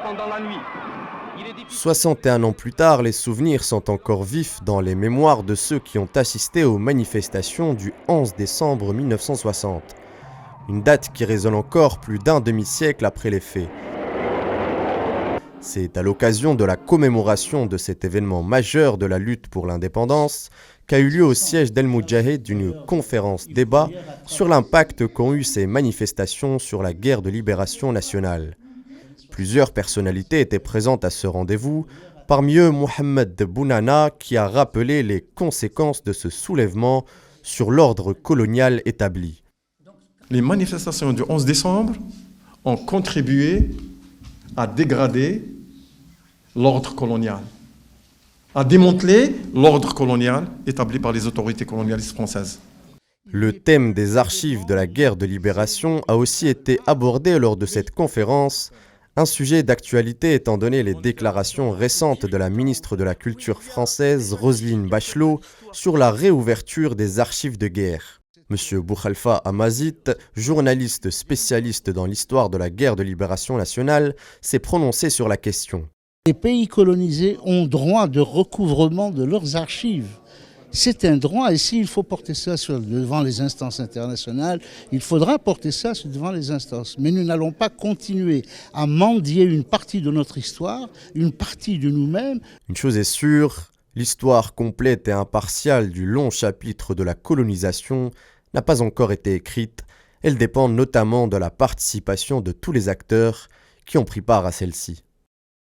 Pendant la nuit. 61 ans plus tard, les souvenirs sont encore vifs dans les mémoires de ceux qui ont assisté aux manifestations du 11 décembre 1960. Une date qui résonne encore plus d'un demi-siècle après les faits. C'est à l'occasion de la commémoration de cet événement majeur de la lutte pour l'indépendance qu'a eu lieu au siège d'El Moudjahid une conférence-débat sur l'impact qu'ont eu ces manifestations sur la guerre de libération nationale. Plusieurs personnalités étaient présentes à ce rendez-vous, parmi eux Mohamed Bounana qui a rappelé les conséquences de ce soulèvement sur l'ordre colonial établi. Les manifestations du 11 décembre ont contribué à dégrader l'ordre colonial, à démanteler l'ordre colonial établi par les autorités colonialistes françaises. Le thème des archives de la guerre de libération a aussi été abordé lors de cette conférence, un sujet d'actualité étant donné les déclarations récentes de la ministre de la Culture française, Roselyne Bachelot, sur la réouverture des archives de guerre. Monsieur Bouchalfa Amazit, journaliste spécialiste dans l'histoire de la guerre de libération nationale, s'est prononcé sur la question. Les pays colonisés ont droit de recouvrement de leurs archives. C'est un droit et s'il faut porter ça devant les instances internationales, il faudra porter ça devant les instances. Mais nous n'allons pas continuer à mendier une partie de notre histoire, une partie de nous-mêmes. Une chose est sûre, l'histoire complète et impartiale du long chapitre de la colonisation n'a pas encore été écrite. Elle dépend notamment de la participation de tous les acteurs qui ont pris part à celle-ci.